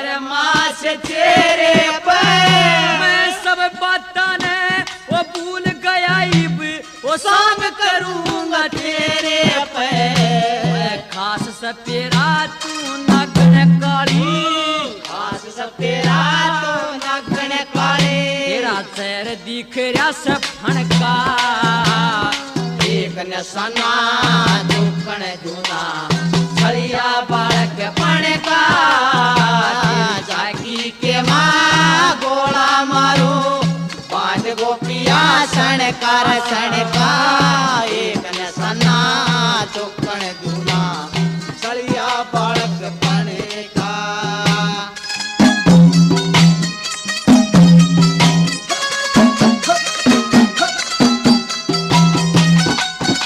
फरमाश तेरे पे मैं सब बातां ने वो भूल गया इब वो सॉन्ग करूंगा तेरे पे खास सपेरा तू नगन काली खास सपेरा तो नगन काले तेरा चेहर दिख रहा से फणका एक नसना दुखण जूना छलिया बालक पणका जागी के माँ गोला मारो पांच गोपिया सणकार सणका एक